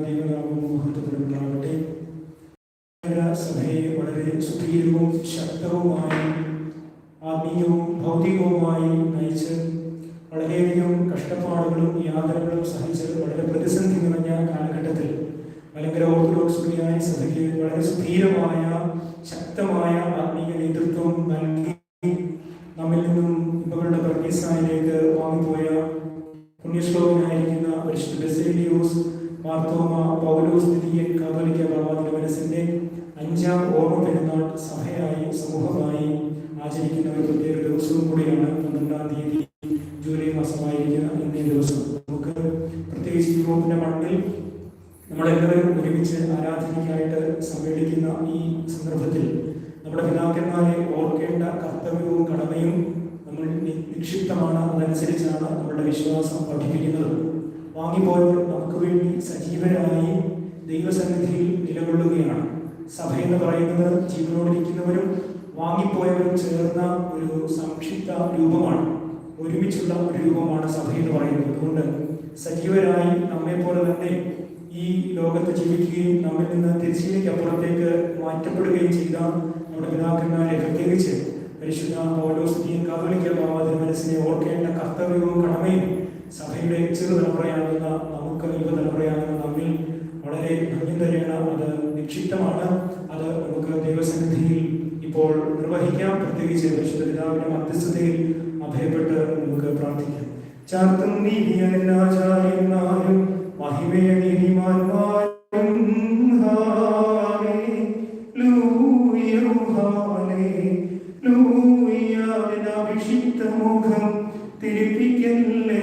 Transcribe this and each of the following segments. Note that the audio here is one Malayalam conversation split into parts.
ദൈവനാമം മഹത്വപ്പെടുന്നതാകട്ടെ. സഭയെ വളരെ സുധീരവും ശക്തവുമായി ആത്മീയവും ഭൗതികവുമായി നയിച്ച് വളരെയധികം കഷ്ടപ്പാടുകളും യാതനകളും സഹിച്ച് വളരെ പ്രതിസന്ധി നിറഞ്ഞ കാലഘട്ടത്തിൽ മലങ്കര ഓർത്തഡോക്സ് സുറിയാനി സഭയ്ക്ക് വളരെ സുധീരമായ ശക്തമായ ആത്മീയ നേതൃത്വം നൽകി നമ്മിൽ നിന്നും ഇവരുടെ പ്രതീസായിലേക്ക് വാങ്ങിപ്പോയ പുണ്യശ്ലോകനായിരിക്കുന്ന പരിശുദ്ധ ബസേലിയോസ് മാർത്തോമ പൗലോസ് ദ്വിതീയൻ കാതോലിക്ക ബാബാ തിരുമനസിന്റെ 5ാം ഓർമ്മ പെരുന്നാൾ സഭയായി സമൂഹമായി ആചരിക്കുന്ന ഒരു പ്രത്യേക ദിവസവും കൂടിയാണ് 12-ാം തീയതി ജൂലൈ മാസമായിരിക്കുന്ന ഇന്നേ ദിവസം. നമുക്ക് പ്രത്യേകിച്ച് യൂറോപ്പിന്റെ മണ്ണിൽ നമ്മളെല്ലാവരും ഒരുമിച്ച് ആരാധനയ്ക്കായിട്ട് സമ്മേളിക്കുന്ന ഈ സന്ദർഭത്തിൽ നമ്മുടെ പിതാക്കന്മാരെ ഓർക്കേണ്ട കർത്തവ്യവും കടമയും നമ്മൾ നിക്ഷിപ്തമാണ്. അതനുസരിച്ചാണ് നമ്മളുടെ വിശ്വാസം പഠിപ്പിക്കുന്നത്. വാങ്ങിപ്പോയവർ നമുക്ക് വേണ്ടി സജീവരായി ദൈവസന്നിധിയിൽ നിലകൊള്ളുകയാണ്. സഭ എന്ന് പറയുന്നത് ജീവനോടിരിക്കുന്നവരും വാങ്ങിപ്പോയവരും ചേർന്ന ഒരു സംക്ഷിപ്ത രൂപമാണ്, ഒരുമിച്ചുള്ള ഒരു രൂപമാണ് സഭ എന്ന് പറയുന്നത്. അതുകൊണ്ട് സജീവരായി നമ്മെപ്പോലെ തന്നെ ഈ ലോകത്ത് ജീവിക്കുകയും നമ്മിൽ നിന്ന് തിരിച്ചിലേക്കപ്പുറത്തേക്ക് മാറ്റപ്പെടുകയും ചെയ്ത നമ്മുടെ പിതാക്കന്മാരെ, പ്രത്യേകിച്ച് പരിശുദ്ധ പൗലോസ് ദ്വിതീയൻ കാതോലിക്ക ബാബാ തിരുമനസിനെ ഓർക്കേണ്ട കർത്തവ്യവും കടമയും സഭയുടെ ചെറുതലമുറയാകുന്ന നമുക്ക് യുവതലമുറയാകുന്ന നമ്മിൽ വളരെ ഭംഗി തരേണ്ട അത് നിക്ഷിപ്തമാണ്. അത് നമുക്ക് ദൈവസന്നിധിയിൽ ഇപ്പോൾ നിർവഹിക്കാം. പ്രത്യേകിച്ച് പരിശുദ്ധ പിതാവിന്റെ മധ്യസ്ഥതയിൽ അഭയപ്പെട്ട് നമുക്ക് പ്രാർത്ഥിക്കാം. ചാർത്തും നീതിയാചാര്യന്മാരും മഹിമയ നീതിമാന്മാരും അഭിഷിക്ത മുഖം തിരിപ്പിക്കല്ലേ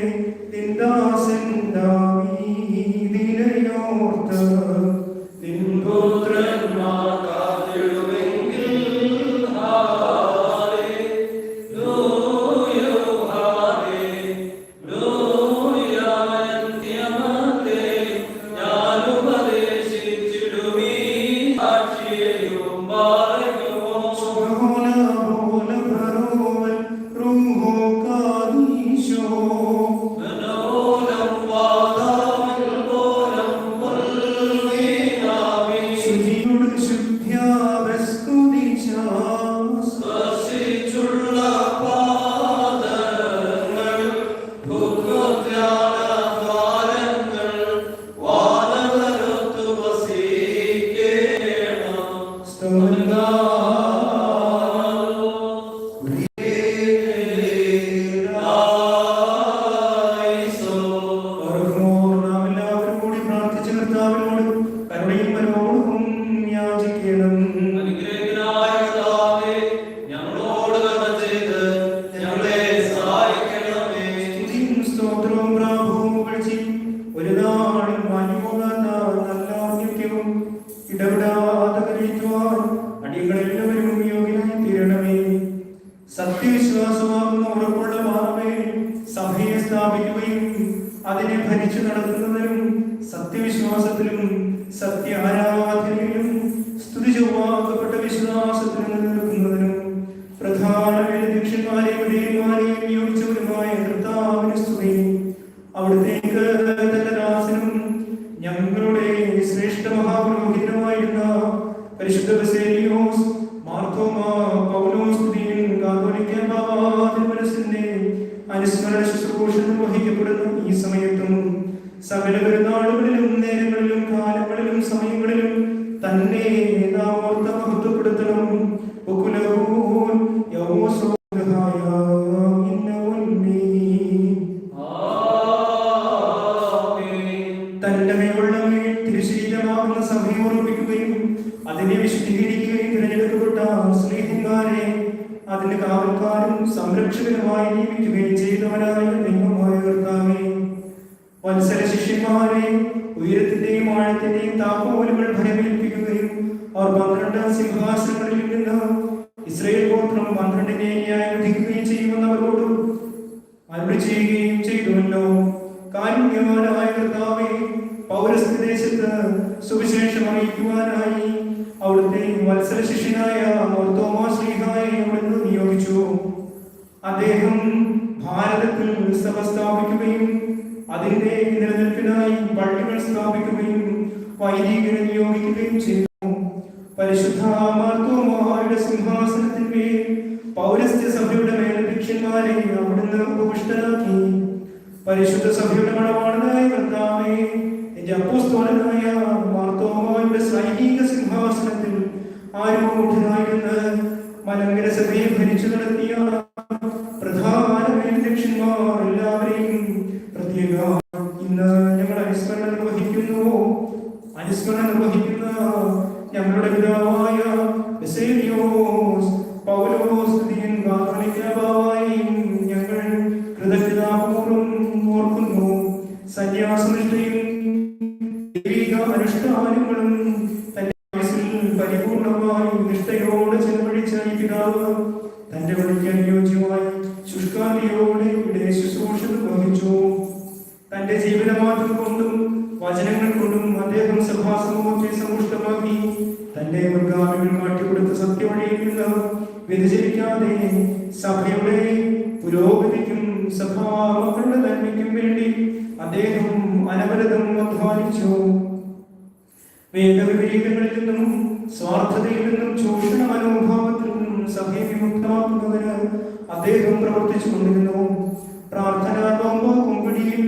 നിന്ദാസൻ ദാവീദിനെയോർത്ത് നിൻപുത്രന്മാർ കാത്തിടുമെങ്കിൽ സത്യവിശ്വാസമാകുന്ന ഉറപ്പുള്ള മാർഗമേ സഭയെ സ്ഥാപിക്കുകയും അതിനെ ഭരിച്ചു നടത്തുന്നതിനും സത്യവിശ്വാസത്തിലും സത്യ ആരാധനയിലും സ്തുതി ചൊവ്വാക്കപ്പെട്ട വിശ്വാസത്തിലും നിലനിൽക്കുന്നതിനും പ്രധാന വേദപുരുഷന്മാരെയും വിധേയന്മാരെയും നിയോഗിച്ചവരുമായ കർത്താവിന് സ്തുതി. അവിടുത്തേക്ക് തന്റെ ദാസനും ഞങ്ങളുടെ ശ്രേഷ്ഠ മഹാപുരോഹിതനുമായിരുന്ന പരിശുദ്ധ ബസേലിയോസ് മാർത്തോമ പൗലോസ് ദ്വിതീയൻ കാതോലിക്ക ബാബാ തിരുമനസിന്റെ അനുസ്മരണ ശുശ്രൂഷ നിർവഹിക്കപ്പെടുന്ന ഈ സമയത്തും സകല പെരുന്നാളുകളിലും നേരങ്ങളിലും കാലങ്ങളിലും സമയങ്ങളിലും തന്നെ നാം ഓർത്ത് മഹത്വപ്പെടുത്തണം. തന്റെ മേലുള്ള തിരുശരീരമാകുന്ന സഭയെ ഓർമ്മിപ്പിക്കുകയും അതിനെ വിശദീകരിക്കുകയും തിരഞ്ഞെടുക്കപ്പെട്ട സ്നേഹന്മാരെ അതിന്റെ കാവൽക്കാരും സംരക്ഷകരുമായി നിയമിക്കുകയും ചെയ്തവനായ ദൈവമായ കർത്താവേ, വത്സല ശിഷ്യന്മാരെ ഉയരത്തിന്റെയും ആഴത്തിന്റെയും താക്കോലുകൾ ഫലമേൽപ്പിക്കുകയും അവർ 12 സിംഹാസനങ്ങളിൽ നിന്ന് ഇസ്രായേൽ ഗോത്രം 12-നെ ന്യായം വിധിക്കുകയും ചെയ്യുമെന്നവരോട് അരുളി ചെയ്യുകയും ചെയ്തുവല്ലോ. കാരുണ്യവാനായ കർത്താവേ, പൗരസ്ത്യദേശത്ത് സുവിശേഷം അറിയിക്കുവാനായി അവിടുത്തെ വത്സല ശിഷ്യനായ മാർത്തോമാ ശ്ലീഹായെ അവിടുന്ന് നിയോഗിച്ചു. അദ്ദേഹം ഭാരതത്തിൽ സഭ സ്ഥാപിക്കുകയും അതിന്റെ നിലനിൽപ്പിനായി പള്ളികൾ സ്ഥാപിക്കുകയും വൈദികരെ നിയോഗിക്കുകയും ചെയ്തു. പരിശുദ്ധ മാർത്തോമായുടെ സിംഹാസനത്തിന്മേൽ പൗരസ്ത്യ സഭയുടെ മേലധ്യക്ഷന്മാരെ അവിടുന്ന് ഉപവിഷ്ടരാക്കി. പരിശുദ്ധ സഭയുടെ മണവാളനായ കർത്താവേ, എന്റെ അപ്പോസ്തലനായ മാർത്തോമായുടെ സൈനിക സിംഹാസനത്തിൽ ആരൂഢനായിരുന്ന് മലങ്കര സഭയെ ഭരിച്ചു നടത്തിയ പ്രധാന മേലധ്യക്ഷന്മാർ എല്ലാവരെയും പ്രത്യേകം ഇന്ന് ഞങ്ങൾ അനുസ്മരണം നിർവഹിക്കുന്ന ഞങ്ങളുടെ പിതാവായ ബസേലിയോസ് പൗലോസ് ദിയൻ കാതോലിക്കായും ഞങ്ങൾ കൃതജ്ഞതാപൂർവ്വം ഓർക്കുന്നു. സന്യാസനിഷ്ഠയും ദൈവിക അനുഷ്ഠാനങ്ങളും തന്റെ വയസ്സിൽ പരിപൂർണമായി നിഷ്ഠയോടെ ചെലവഴിച്ച ഈ പിതാവ് തന്റെ വഴിക്ക് അനുയോജ്യമായി ശുഷ്കാന്തിയോടെ ഇവിടെ ശുശ്രൂഷ നിർവഹിച്ചു. തന്റെ ജീവിതമാർഗം കൊണ്ടും വചനങ്ങൾ കൊണ്ടും അദ്ദേഹം സഭാസമൂഹത്തെ സമ്പുഷ്ടമാക്കി. തന്റെ മുൻഗാമികൾ കാട്ടിക്കൊടുത്ത സത്യവഴിയിൽ നിന്ന് വ്യതിചലിക്കാതെ സഭയുടെ പുരോഗതിക്കും സഭാമക്കളുടെ നന്മയ്ക്കും വേണ്ടി അദ്ദേഹം അനവരതം അധ്വാനിച്ചു. വേദവിപരീതങ്ങളിൽ നിന്നും സ്വാർത്ഥതയിൽ നിന്നും ചൂഷണ മനോഭാവത്തിൽ നിന്നും സഭയെ വിമുക്തമാക്കുന്നതിന് അദ്ദേഹം പ്രവർത്തിച്ചു കൊണ്ടിരുന്നു. പ്രാർത്ഥന, നോമ്പ്, കുമ്പിടിയിൽ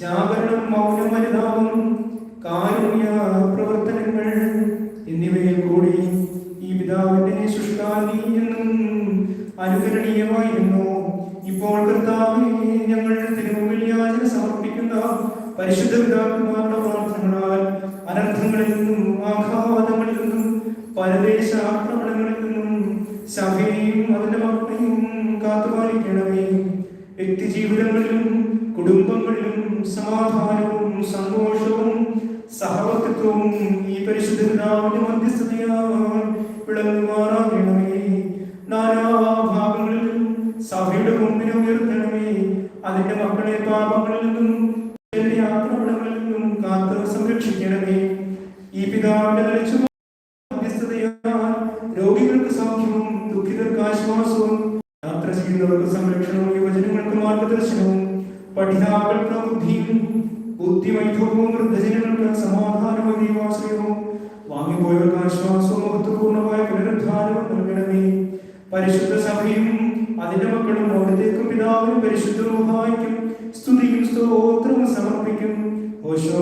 ജാഗരണം, മൗനം, അനുതാപം, കാരുണ്യ പ്രവർത്തനങ്ങൾ എന്നിവയിൽ കൂടി ഈ പിതാവിന്റെ ശുഷ്കാന്തി എന്നും അനുകരണീയമായിരുന്നു. ഇപ്പോൾ കർത്താവേ, ഞങ്ങൾ തിരുമുമ്പിൽ യാചന സമർപ്പിക്കുന്ന പരിശുദ്ധ പിതാക്കന്മാരുടെ പ്രാർത്ഥനകളാൽ അനർത്ഥങ്ങളിൽ നിന്നും ആഘാതങ്ങളിൽ നിന്നും പരദേശ ആക്രമണങ്ങളിൽ നിന്നും സഭയെയും അതിന്റെ മക്കളെയും കാത്തുപാലിക്കണമേ. വ്യക്തിജീവിതങ്ങളിലും കുടുംബങ്ങളിലും സമാധാനവും സന്തോഷവും സഹവർത്തിത്വവും ഈ പരിശുദ്ധ പിതാവിന്റെ മധ്യസ്ഥതയാൽ വിളങ്ങുമാറാകണമേ. നാനാഭാഗങ്ങളിലും സഭയുടെ മുമ്പിനെ ഉയർത്തണമേ. അതിന്റെ മക്കളെ പാപങ്ങളിൽ നിന്നും ആക്രമണങ്ങളിൽ നിന്നും കാത്ത് സംരക്ഷിക്കണമേ. ഈ പിതാവിന്റെ മധ്യസ്ഥതയാൽ രോഗികൾക്ക് സൗഖ്യവും ദുഃഖിതർക്ക് ആശ്വാസവും യാത്ര ചെയ്യുന്നവർക്ക് സംരക്ഷണവും യുവജനങ്ങൾക്ക് മാർഗദർശനവും പഠിതാക്കൾക്ക് ബുദ്ധിവൈഭവവും വൃദ്ധജനങ്ങൾക്ക് സമാധാനവും ദൈവാശ്രയവും വാങ്ങിപ്പോയവർക്ക് ആശ്വാസവും മഹത്വപൂർണ്ണമായ പുനരുദ്ധാനവും നൽകണമേ. പരിശുദ്ധ സഭയും അതിന്റെ മക്കളും അവിടത്തേക്കും പിതാവിനും പരിശുദ്ധ റൂഹായ്ക്കും സ്തുതിയും സ്തോത്രവും സമർപ്പിക്കും. ഓശോ